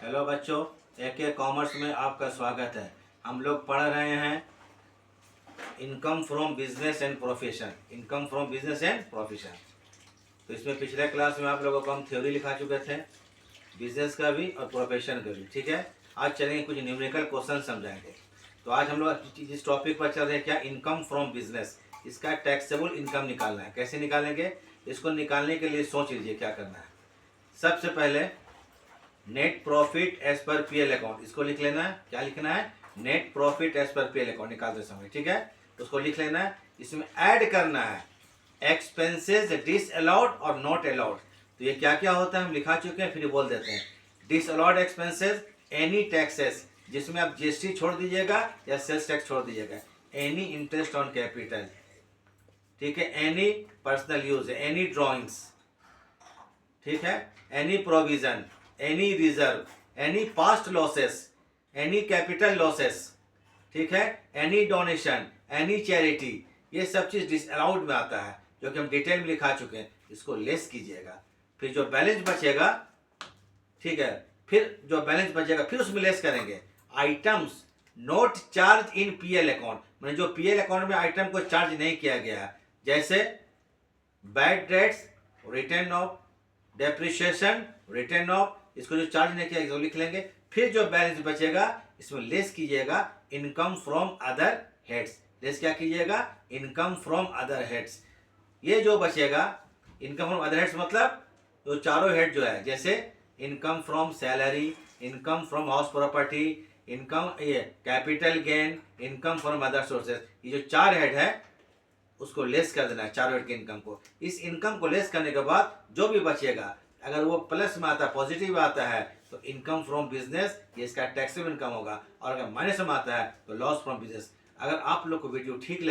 Hello बच्चों, AK commerce में आपका स्वागत है। हम लोग पढ़ रहे हैं income from business and profession. Income from business and profession. तो इसमें पिछले क्लास में आप लोगों को हम थ्योरी लिखा चुके थे, बिजनेस का भी और प्रोफेशन का भी। ठीक है, आज चलेंगे कुछ न्यूमेरिकल क्वेश्चन समझाएंगे। तो आज हम लोग जिस टॉपिक पर चल रहे हैं, क्या इनकम फ्रॉम बिजनेस, इसका टैक्सेबल इनकम निकालना है। कैसे निकालेंगे, इसको निकालने के लिए सोच लीजिए क्या करना है। सबसे पहले net profit as per PL account, इसको लिख लेना है। क्या लिखना है? Net profit as per PL account निकालते समय। ठीक है, उसको लिख लेना है। इसमें ऐड करना है एक्सपेंसेस डिसअलाउड और नॉट अलाउड। तो ये क्या क्या होता है हम लिखा चुके हैं, फिर बोल देते हैं। डिसअलाउड एक्सपेंसेस एनी टैक्सेस, जिसमें आप जीएसटी छोड़ दीजिएगा या सेल्स टैक्स छोड़ दीजिएगा। एनी इंटरेस्ट ऑन कैपिटल, ठीक है। Any personal use, any drawings, ठीक है। Any provision, any reserve, any past losses, any capital losses, ठीक है। एनी डोनेशन, एनी चैरिटी, ये सब चीज डिसअलाउड में आता है, जो कि हम डिटेल में लिखा चुके हैं। इसको लेस कीजिएगा, फिर जो बैलेंस बचेगा, ठीक है, फिर जो बैलेंस बचेगा फिर उसमें लेस करेंगे। Items note charge in PL account, मैंने जो पीएल अकाउंट में आइटम को चार्ज नहीं किया गया है, जैसे bad debts return of, depreciation return of, इसको जो चार्ज नहीं किया इसको लिख लेंगे। फिर जो बैलेंस बचेगा इसमें लेस कीजिएगा income from other heads. Less क्या कीजिएगा? Income from other heads. ये जो बचेगा इनकम फ्रॉम अदर हेड्स मतलब जो चारों हेड जो है, जैसे income from salary, income from house property, income ये capital gain, income from other sources, ये जो चार हेड है उसको लेस कर देना है, चारों हेड के इनकम को। इस इनकम को लेस करने के बाद जो भी बचेगा, अगर वो प्लस में आता है, पॉजिटिव आता है, तो इनकम फ्रॉम बिजनेस, ये इसका टैक्सेबल इनकम होगा। और अगर माइनस में आता है तो लॉस फ्रॉम बिजनेस। अगर आप लोग को वीडियो ठीक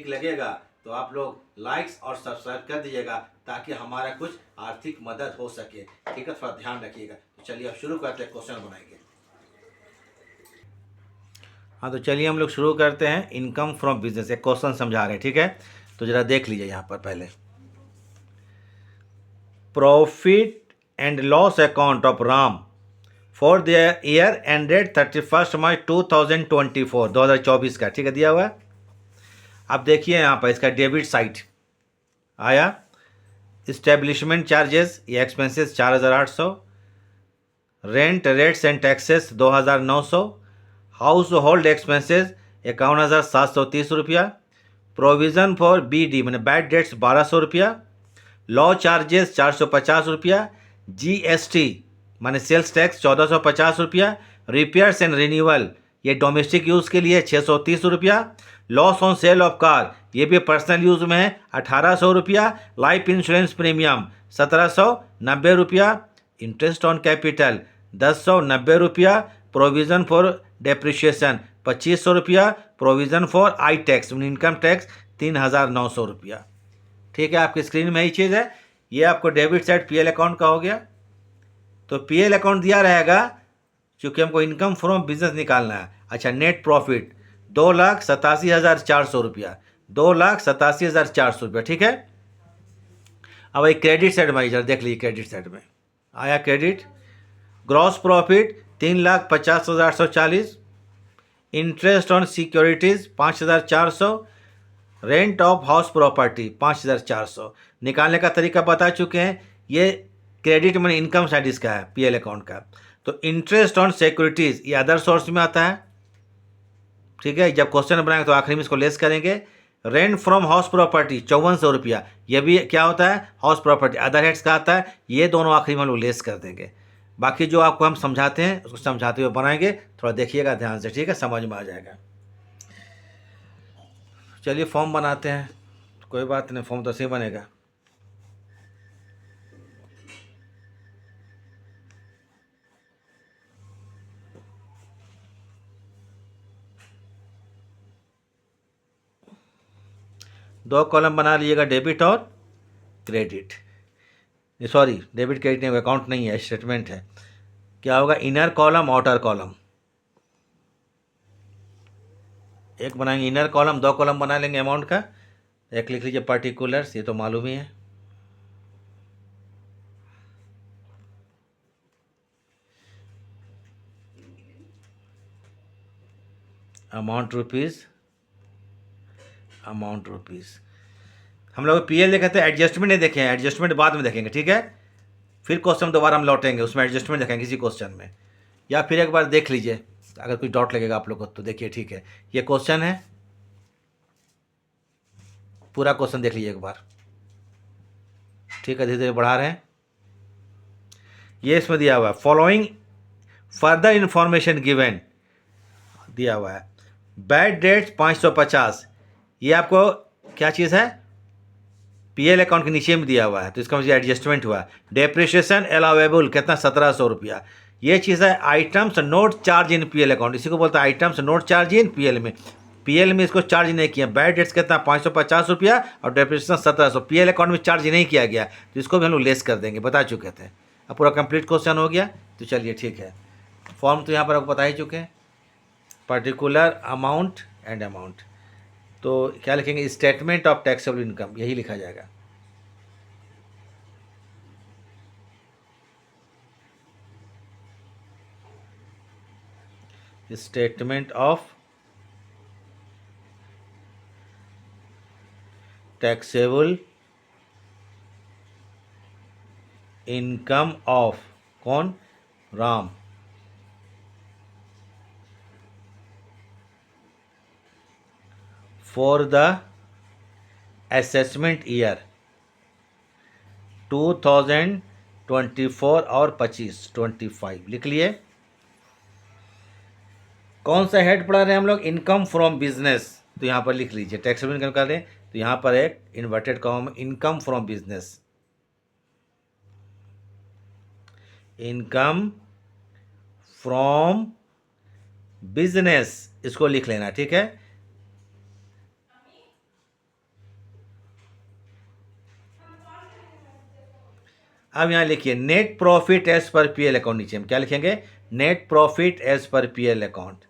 लगेगा तो आप लोग लाइक्स और सब्सक्राइब कर दीजिएगा, ताकि हमारा कुछ आर्थिक मदद हो सके। ठीक है, थोड़ा ध्यान रखिएगा। तो चलिए अब शुरू करते हैं, क्वेश्चन बनाएंगे। हाँ, तो चलिए हम लोग शुरू करते हैं। इनकम फ्रॉम बिजनेस, एक क्वेश्चन समझा रहे हैं, ठीक है। तो जरा देख लीजिए यहाँ पर पहले। Profit and loss account of Ram for the year ended 31 मार्च 2024, 2024 का, ठीक है, दिया हुआ है। अब देखिए यहाँ पर इसका डेबिट साइड आया। इस्टेब्लिशमेंट चार्जेस या expenses 4800, rent rates and taxes 2900, house hold expenses 51,730 रुपया, प्रोविज़न फॉर BD मैंने बैड डेट्स 1200 रुपया, लॉ चार्जेस 450 रुपया, GST माने सेल्स टैक्स 1450 रुपया, रिपेयर्स एंड रिन्यूअल ये डोमेस्टिक यूज़ के लिए 630 रुपया, loss on sale of car ये भी पर्सनल यूज़ में है 1800 रुपया, लाइफ इंश्योरेंस प्रीमियम 1790 रुपया, इंटरेस्ट ऑन कैपिटल 1090 रुपया, प्रोविज़न फॉर डेप्रिशिएशन 2500 रुपया, provision for I tax income tax 3900 रुपया। ठीक है, आपकी स्क्रीन में ही चीज़ है। ये आपको डेबिट साइड पीएल अकाउंट का हो गया। तो पीएल अकाउंट दिया रहेगा क्योंकि हमको इनकम फ्रॉम बिजनेस निकालना है। अच्छा, नेट प्रॉफिट 2,87,400 रुपया, 2,87,400 रुपया, ठीक है। अब एक क्रेडिट साइड में जरा देख लीजिए। क्रेडिट साइड में आया credit, gross profit 3,50,840, interest on securities 5,400, rent of house property 5,400। निकालने का तरीका बता चुके हैं। ये क्रेडिट मनी इनकम साइड इसका है पीएल अकाउंट का। तो इंटरेस्ट ऑन सिक्योरिटीज़ ये अदर सोर्स में आता है, ठीक है। जब क्वेश्चन बनाएंगे तो आखिरी में इसको लेस करेंगे। रेंट फ्रॉम हाउस प्रॉपर्टी 5400 रुपया, ये भी क्या होता है? हाउस प्रॉपर्टी, अदर हेड्स का आता है। ये दोनों आखिरी में हम लोग लेस कर देंगे। बाकी जो आपको हम समझाते हैं उसको समझाते हुए बनाएंगे, थोड़ा देखिएगा ध्यान से, ठीक है, समझ में आ जाएगा। चलिए फॉर्म बनाते हैं। कोई बात नहीं, फॉर्म तो सही बनेगा। दो कॉलम बना लीजिएगा, डेबिट और क्रेडिट। सॉरी, डेबिट क्रेडिट नहीं, अकाउंट नहीं है, स्टेटमेंट है। क्या होगा? Inner column outer column. एक बनाएंगे इनर कॉलम, दो कॉलम बना लेंगे अमाउंट का। एक लिख लीजिए पर्टिकुलर्स, ये तो मालूम ही है। Amount rupees, amount rupees. हम लोग पीएल देखे थे, एडजस्टमेंट नहीं देखे हैं, एडजस्टमेंट बाद में देखेंगे, ठीक है। फिर क्वेश्चन दोबारा हम लौटेंगे, उसमें एडजस्टमेंट देखेंगे किसी क्वेश्चन में, या फिर एक बार देख लीजिए, अगर कोई डाउट लगेगा आप लोग को तो देखिए, ठीक है। ये क्वेश्चन है, पूरा क्वेश्चन देख लीजिए एक बार, ठीक है। धीरे धीरे बढ़ा रहे हैं। ये इसमें दिया हुआ है, फॉलोइंग फर्दर इंफॉर्मेशन गिवन, दिया हुआ है। बैड डेट्स 550, ये आपको क्या चीज़ है, पीएल अकाउंट के नीचे में दिया हुआ है, तो इसका मुझे एडजस्टमेंट हुआ। डेप्रिशिएशन अलाउेबल कितना, 1700 रुपया। ये चीज़ है items note charge in PL account, इसी को बोलता है items note charge in PL में। पीएल में इसको चार्ज नहीं किया। बैड डेट्स कितना, 550 रुपया, और डेप्रिशिएशन 1700, पीएल अकाउंट में चार्ज नहीं किया गया, तो इसको भी हम लोग लेस कर देंगे, बता चुके थे। अब पूरा कंप्लीट क्वेश्चन हो गया, तो चलिए ठीक है। फॉर्म तो यहाँ पर आपको बता ही चुके हैं, पर्टिकुलर अमाउंट एंड अमाउंट। तो क्या लिखेंगे, स्टेटमेंट ऑफ टैक्सेबल इनकम, यही लिखा जाएगा। Statement of taxable income of, कौन, Ram, for the assessment year 2024 और 25 लिख लिए। कौन सा हेड पढ़ा रहे हैं हम लोग, इनकम फ्रॉम बिजनेस, तो यहाँ पर लिख लीजिए टैक्सेबल इनकम कर रहे हैं, तो यहाँ पर एक inverted comma, income from business, income from business, इसको लिख लेना, ठीक है। अब यहाँ लिखिए net profit as per PL account, नीचे हम क्या लिखेंगे, net profit as per PL account.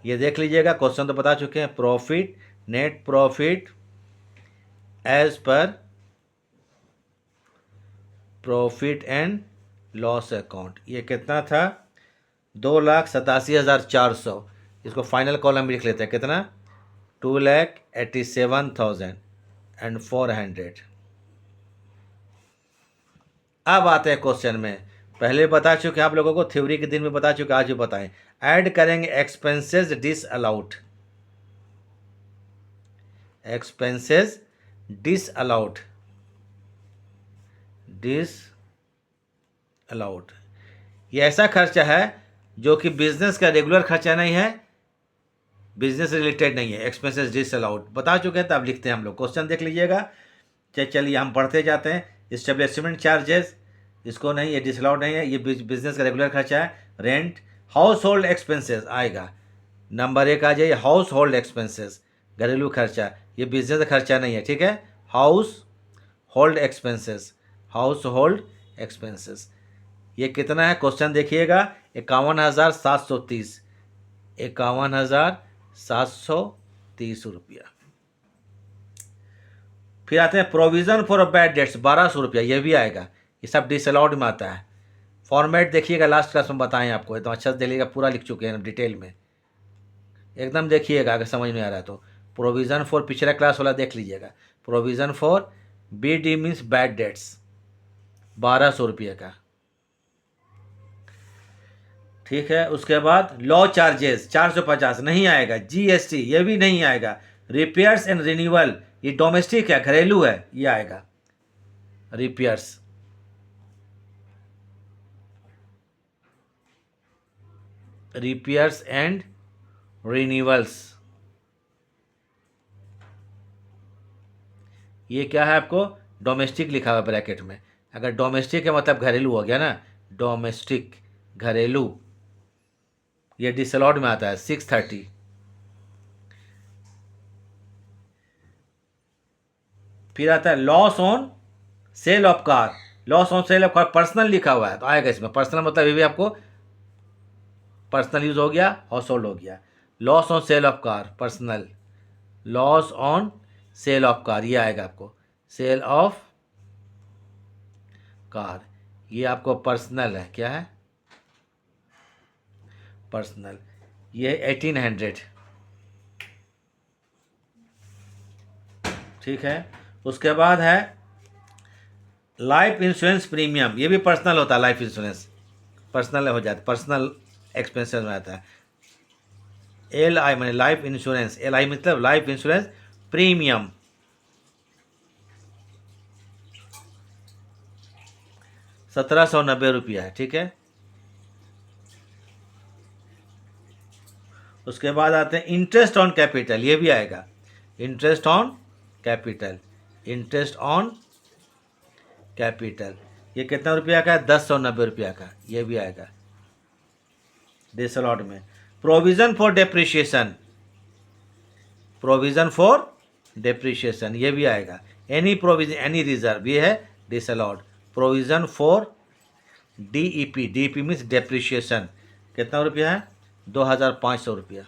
ये देख लीजिएगा, क्वेश्चन तो बता चुके हैं, profit, net profit as per profit and loss account. ये कितना था, 2,87,400। इसको फाइनल कॉलम में लिख लेते हैं, कितना, 2,87,400। अब आते हैं क्वेश्चन में। पहले बता चुके आप लोगों को, थ्योरी के दिन में बता चुके, आज भी बताएं। ऐड करेंगे expenses disallowed, expenses disallowed, disallowed. ये ऐसा खर्चा है जो कि बिजनेस का रेगुलर खर्चा नहीं है, बिजनेस रिलेटेड नहीं है, एक्सपेंसेस डिसअलाउड बता चुके हैं। तो अब लिखते हैं हम लोग, क्वेश्चन देख लीजिएगा। चलिए हम पढ़ते जाते हैं। इस्टेब्लिशमेंट चार्जेस, इसको नहीं, ये डिसअलाउड नहीं है, ये बिजनेस का रेगुलर खर्चा है। रेंट, हाउस होल्ड एक्सपेंसेस आएगा, नंबर 1 आ जाइए, हाउस होल्ड एक्सपेंसेस, घरेलू खर्चा, ये बिजनेस का खर्चा नहीं है, ठीक है। House hold expenses, house hold expenses, ये कितना है, क्वेश्चन देखिएगा, 51,730, 51,730 रुपया। फिर आते हैं प्रोविज़न फॉर बैड डेट्स, 1,200 रुपया, ये भी आएगा, ये सब डिसअलाउड में आता है। फॉर्मेट देखिएगा, लास्ट क्लास में बताएं आपको, एकदम अच्छा से देखिएगा, पूरा लिख चुके हैं डिटेल में, एकदम देखिएगा अगर समझ में आ रहा है तो। प्रोविज़न फॉर पिछला क्लास वाला देख लीजिएगा। Provision for B D means bad debts, 1,200 रुपये का, ठीक है। उसके बाद लॉ चार्जेस 450 नहीं आएगा। जीएसटी ये भी नहीं आएगा। रिपेयर्स एंड रिन्यूअल, ये डोमेस्टिक है, घरेलू है, ये आएगा रिपेयर्स। रिपेयर्स एंड रिन्यूअल्स, ये क्या है आपको, डोमेस्टिक लिखा हुआ ब्रैकेट में। अगर डोमेस्टिक है मतलब घरेलू हो गया ना, डोमेस्टिक घरेलू, ये डिसअलाउड में आता है 630। फिर आता है loss on sale of car, loss on sale of car personal लिखा हुआ है तो आएगा इसमें। पर्सनल मतलब ये भी आपको पर्सनल यूज हो गया, हाउस होल्ड हो गया। Loss on sale of car personal, loss on sale of car ये आएगा आपको, सेल ऑफ कार, ये आपको पर्सनल है, क्या है, पर्सनल, ये 1800, ठीक है। उसके बाद है लाइफ इंश्योरेंस प्रीमियम, ये भी पर्सनल होता है, लाइफ इंश्योरेंस पर्सनल हो जाता है, पर्सनल एक्सपेंसेस में आता है। LI माने लाइफ इंश्योरेंस, LI मतलब लाइफ इंश्योरेंस प्रीमियम, 1790 रुपया है, ठीक है। उसके बाद आते हैं इंटरेस्ट ऑन कैपिटल, ये भी आएगा, interest on capital, interest on capital, ये कितना रुपया का है, 1090 रुपया का, ये भी आएगा डिसअलाउड में। Provision for depreciation, provision for depreciation, ये भी आएगा। एनी प्रोविजन, एनी रिजर्व, ये है disallowed. Provision for DEP, DEP means depreciation, कितना रुपया है, 2500 रुपया।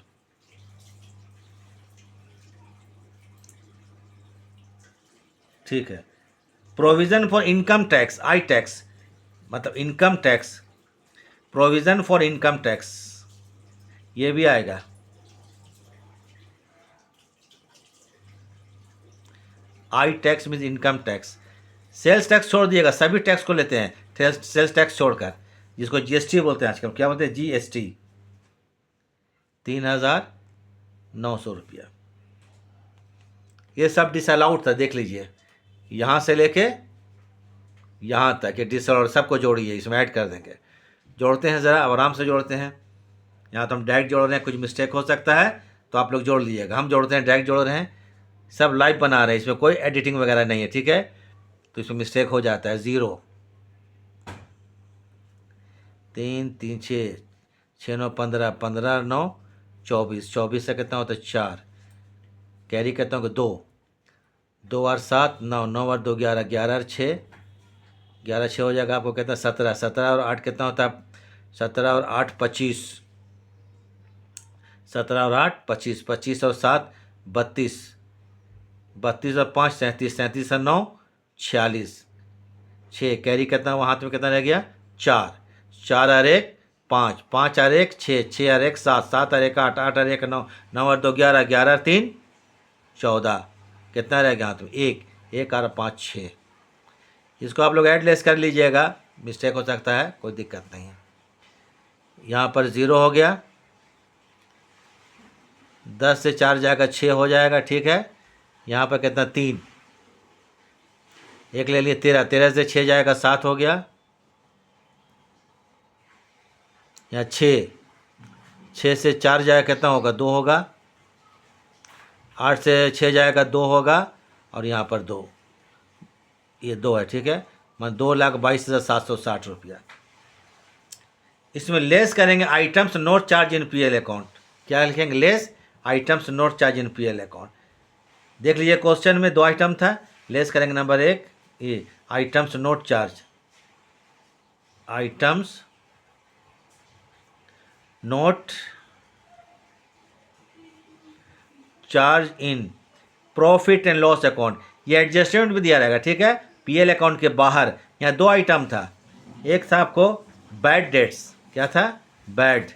ठीक है। Provision for income tax, I tax मतलब income tax, provision for income tax, ये भी आएगा। I tax means income tax. Sales tax छोड़ दिएगा, सभी टैक्स को लेते हैं, सेल्स टैक्स छोड़कर, जिसको GST बोलते हैं आजकल, क्या बोलते हैं, GST, 3900 रुपया। ये सब डिसअलाउड था, देख लीजिए, यहाँ से लेके यहाँ तक ये डिसअलाउड, सबको जोड़िए, इसमें ऐड कर देंगे। जोड़ते हैं ज़रा, आराम से जोड़ते हैं। यहाँ तो हम डायरेक्ट जोड़ रहे हैं, कुछ मिस्टेक हो सकता है तो आप लोग जोड़ लीजिएगा। हम जोड़ते हैं, डायरेक्ट जोड़ रहे हैं, सब लाइव बना रहे हैं, इसमें कोई एडिटिंग वगैरह नहीं है, ठीक है। तो इसमें मिस्टेक हो जाता है। 0 3 3 6 6 9 15 15 9 24, 24 से कितना होता है, 4, कैरी करता हूँ कि 2 2 और 7 9 9 और 2 11 11 और 6 11 6 हो जाएगा, आपको कहता है 17 17 और 8 कितना होता है, 17 और 8 25, 17 और 8 25, 25 और 7 32, 32 और 5 37, 37 और 9 46, 6 कैरी कितना हुआ, हाथ में कितना रह गया, 4, 4 और 1 5, 5 और 1 6, 6 और 1 7, 7 और 1 8, 8 और 1 9, 9 और 2 11, 11 और 3 14, कितना रह गया हाथ में, 1, 1 और 5 6। इसको आप लोग ऐड लेस कर लीजिएगा, मिस्टेक हो सकता है, कोई दिक्कत नहीं है। यहाँ पर 0 हो गया, 10 से 4 जाएगा 6 हो जाएगा, ठीक है। यहाँ पर कितना, 3, एक ले लिए 13, 13 से 6 जाएगा 7 हो गया। यहाँ 6, 6 से 4 जाएगा कितना होगा, 2 होगा। 8 से 6 जाएगा 2 होगा, और यहाँ पर 2, ये 2 है, ठीक है। मैं 2,22,760 रुपया। इसमें लेस करेंगे items note charge in PL account, क्या लिखेंगे, less items note charge in PL account. देख लीजिए क्वेश्चन में 2 आइटम था, लेस करेंगे नंबर 1, ये items note charge, items note charge in profit and loss account, ये एडजस्टमेंट भी दिया रहेगा, ठीक है। PL अकाउंट के बाहर यहाँ 2 आइटम था, एक था आपको बैड डेट्स, क्या था, बैड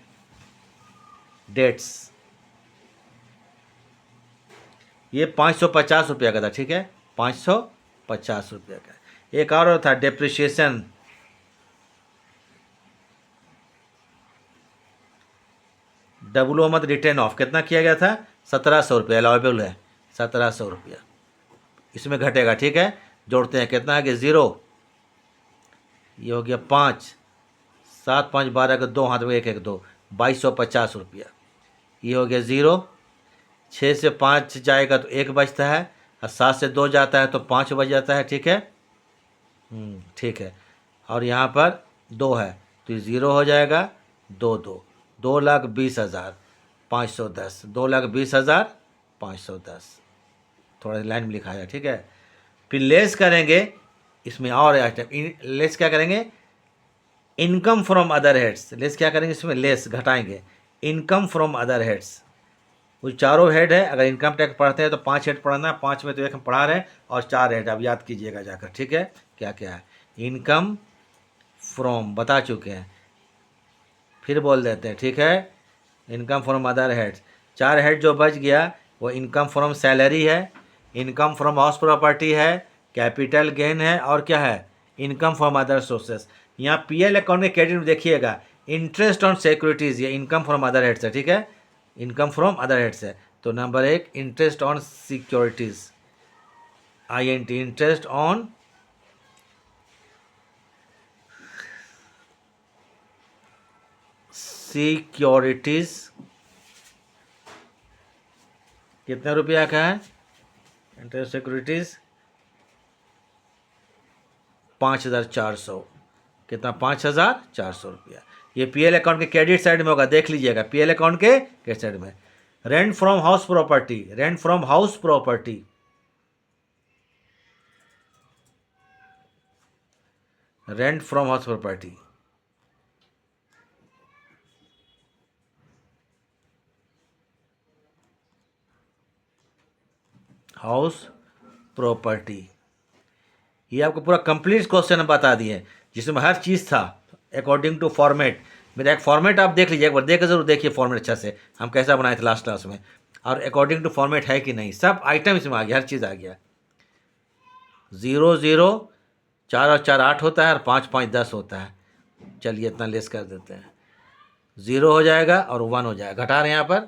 डेट्स, ये 550 रुपया का था, ठीक है, 550 रुपया का। एक और था डेप्रिशिएशन, डब्लू मत रिटर्न ऑफ, कितना किया गया था, 1700 रुपया अलाउेबल है, 1700 रुपया इसमें घटेगा, ठीक है। जोड़ते हैं, कितना है कि 0, ये हो गया 5, 7 5 12 का 2 हाथ में 1 1 2, 2250 रुपया। ये हो गया 0, 6 से 5 जाएगा तो 1 बचता है, और 7 से 2 जाता है तो 5 बच जाता है, ठीक है। ठीक है। और यहाँ पर 2 है तो ये 0 हो जाएगा, 2 2, 2,20,510, 2,20,510, थोड़ा लाइन में लिखा है, ठीक है। फिर लेस करेंगे, इसमें और आइटम, लेस क्या करेंगे, income from other heads, less क्या करेंगे, इसमें लेस घटाएंगे, इनकम फ्रॉम अदर हेड्स, वो चारों हेड है। अगर इनकम टैक्स पढ़ते हैं तो 5 हेड पढ़ना है, 5 में तो 1 हम पढ़ा रहे हैं, और 4 हेड आप याद कीजिएगा जाकर, ठीक है। क्या क्या है, इनकम फ्रॉम बता चुके हैं, फिर बोल देते हैं, ठीक है। Income from other heads, 4 head जो बच गया वो इनकम फ्रॉम सैलरी है, इनकम फ्रॉम हाउस प्रॉपर्टी है, कैपिटल गेन है, और क्या है, इनकम फ्रॉम अदर सोर्सेस। यहाँ पीएल अकाउंट के क्रेडिट में देखिएगा इंटरेस्ट ऑन सिक्योरिटीज़, ये इनकम फ्रॉम अदर हेड्स है, ठीक है, इनकम फ्रॉम अदर हेड्स है। तो number 1 interest on securities, INT, interest on securities कितने रुपया का है, इंटरेस्ट सिक्योरिटीज़ 5400, कितना, 5400 रुपया। ये पीएल अकाउंट के क्रेडिट साइड में होगा, देख लीजिएगा, पीएल अकाउंट के क्रेडिट साइड में। Rent from house property, rent from house property, rent from house property, house property, ये आपको पूरा कंप्लीट क्वेश्चन बता दिए जिसमें हर चीज़ था अकॉर्डिंग टू फॉर्मेट। मेरा एक फॉर्मेट आप देख लीजिए, एक बार देख के जरूर देखिए फॉर्मेट अच्छा से, हम कैसा बनाए थे लास्ट क्लास में, और अकॉर्डिंग टू फॉर्मेट है कि नहीं, सब आइटम इसमें आ गया, हर चीज़ आ गया। 0 0, 4 और 4 8 होता है, और 5 5 10 होता है। चलिए इतना लेस कर देते हैं, 0 हो जाएगा और 1 हो जाएगा, घटा रहे हैं यहाँ पर,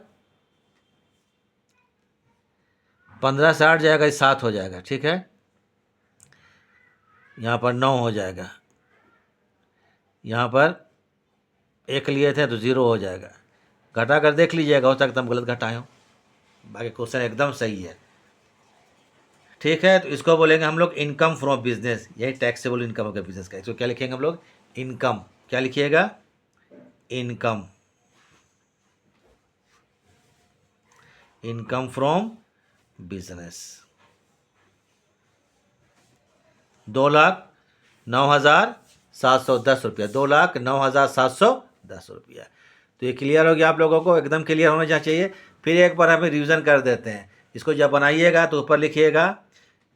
15 से 8 जाएगा, 7 हो जाएगा, ठीक है, यहाँ पर 9 हो जाएगा, यहाँ पर 1 लिए थे तो 0 हो जाएगा, घटा कर देख लीजिएगा, हो सकता हम गलत घटाए हों, बाकी क्वेश्चन एकदम सही है, ठीक है। तो इसको बोलेंगे हम लोग इनकम फ्रॉम बिजनेस, यही टैक्सेबल इनकम होगा बिजनेस का। इसको क्या लिखेंगे हम लोग, इनकम, क्या लिखिएगा, इनकम, इनकम फ्रॉम बिजनेस। 2,09,710 रुपया, 2,09,710 रुपया। तो ये क्लियर हो गया आप लोगों को, एकदम क्लियर होना चाहिए। फिर एक बार हमें रिवीजन कर देते हैं, इसको जब बनाइएगा तो ऊपर लिखिएगा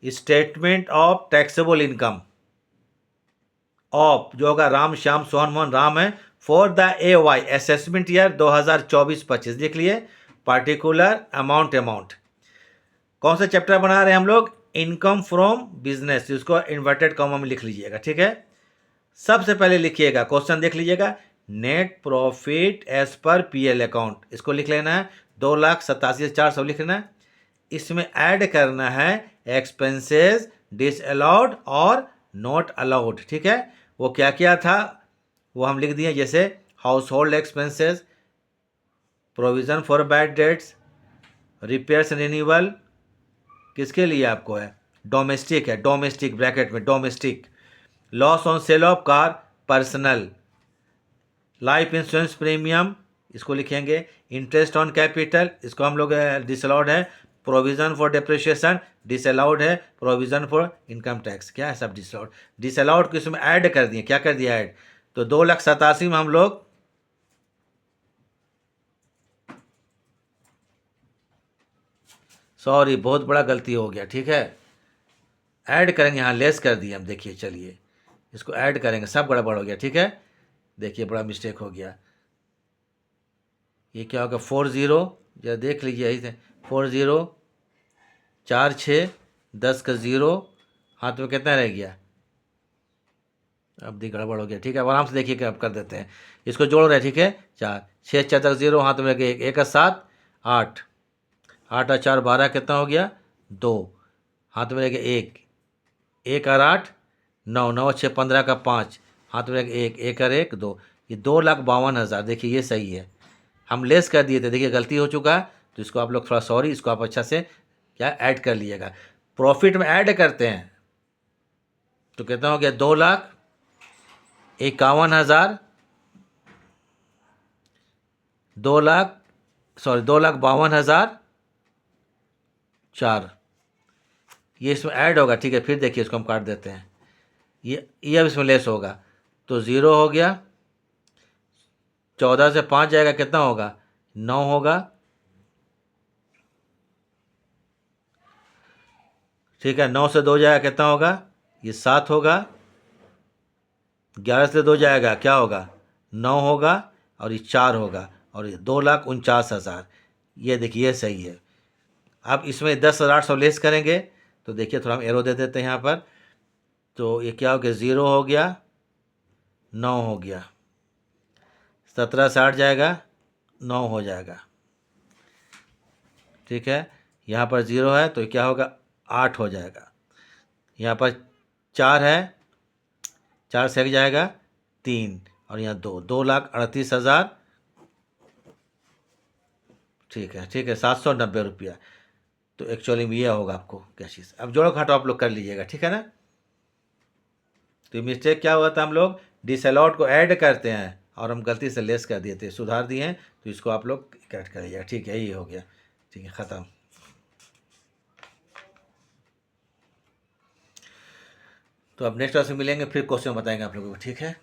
statement of taxable income of, जो होगा राम श्याम सोहन मोहन राम है, for the AY assessment year 2024-25 लिख लिए, पार्टिकुलर अमाउंट, अमाउंट कौन सा चैप्टर बना रहे हैं हम लोग, इनकम फ्रॉम बिजनेस, इसको इन्वर्टेड कॉमा में लिख लीजिएगा, ठीक है। सबसे पहले लिखिएगा, क्वेश्चन देख लीजिएगा, net profit as per PL account, इसको लिख लेना है, 2,87,400 लिख लेना है। इसमें ऐड करना है एक्सपेंसेस डिसअलाउड और नॉट अलाउड, ठीक है। वो क्या क्या था वो हम लिख दिए, जैसे house hold expenses, provision for bad debts, repairs renewal, किसके लिए आपको है, डोमेस्टिक है, डोमेस्टिक ब्रैकेट में domestic, loss on sale of car personal, life insurance premium, इसको लिखेंगे, इंटरेस्ट ऑन कैपिटल, इसको हम लोग डिसअलाउड है, प्रोविज़न फॉर डिप्रिशिएशन डिसअलाउड है, प्रोविज़न फॉर इनकम टैक्स, क्या है, सब डिसअलाउड। डिसअलाउड को इसमें ऐड कर दिए, क्या कर दिया ऐड, तो 2,87,000 में हम लोग सॉरी बहुत बड़ा गलती हो गया, ठीक है, ऐड करेंगे, यहाँ लेस कर दिए हम, देखिए चलिए इसको ऐड करेंगे, सब गड़बड़ हो गया, ठीक है, देखिए बड़ा मिस्टेक हो गया, ये क्या होगा 40, जरा देख लीजिए यही से, 40, 4 6 10 का 0, हाथ में कितना रह गया, अब दी गड़बड़ हो गया, ठीक है, अब आराम से देखिए क्या अब कर देते हैं, इसको जोड़ रहे हैं, ठीक है, 4 6 4 तक 0, हाथ में रह गया 1 1 का 7 8 8 और 4 12, कितना हो गया 2, हाथ में रह गया 1 1 और 8 9 9 6 15 का 5, हाथ में रह गया 1 1 और 1 2, ये 2,52,000, देखिए ये सही है, हम लेस कर दिए थे, देखिए गलती हो चुका है, तो इसको आप लोग थोड़ा सॉरी, इसको आप अच्छा से क्या ऐड कर लीजिएगा, प्रॉफिट में ऐड करते हैं तो कितना हो गया 2,51,000, 2,52,004, ये इसमें ऐड होगा, ठीक है, फिर देखिए इसको हम काट देते हैं, ये अब इसमें लेस होगा, तो 0 हो गया, 14 से 5 जाएगा, कितना होगा 9 होगा, ठीक है, 9 से 2 जाएगा, कितना होगा ये 7 होगा, 11 से 2 जाएगा क्या होगा 9 होगा, और ये 4 होगा, और ये 2,49,000, ये देखिए ये सही है। अब इसमें 10,800 लेस करेंगे तो देखिए थोड़ा हम एरो दे देते हैं यहाँ पर, तो ये क्या हो गया, 0 हो गया, 9 हो गया, 17 से 8 जाएगा, 9 हो जाएगा, ठीक है। यहाँ पर 0 है तो क्या होगा, 8 हो जाएगा। यहाँ पर 4 है, 4 से 1 जाएगा, 3, और यहाँ 2,38,000, ठीक है, ठीक है, 790 रुपया। तो एक्चुअली में ये होगा आपको क्या चीज़। अब जोड़ो घाटो आप लोग कर लीजिएगा, ठीक है ना। तो मिस्टेक क्या हुआ था, हम लोग डिसअलाउड को ऐड करते हैं और हम गलती से लेस कर दिए थे, सुधार दिए हैं, तो इसको आप लोग करेक्ट कर लीजिएगा, ठीक है, ये हो गया, ठीक है, ख़त्म। तो अब नेक्स्ट क्लास में मिलेंगे, फिर क्वेश्चन बताएंगे आप लोगों को, ठीक है।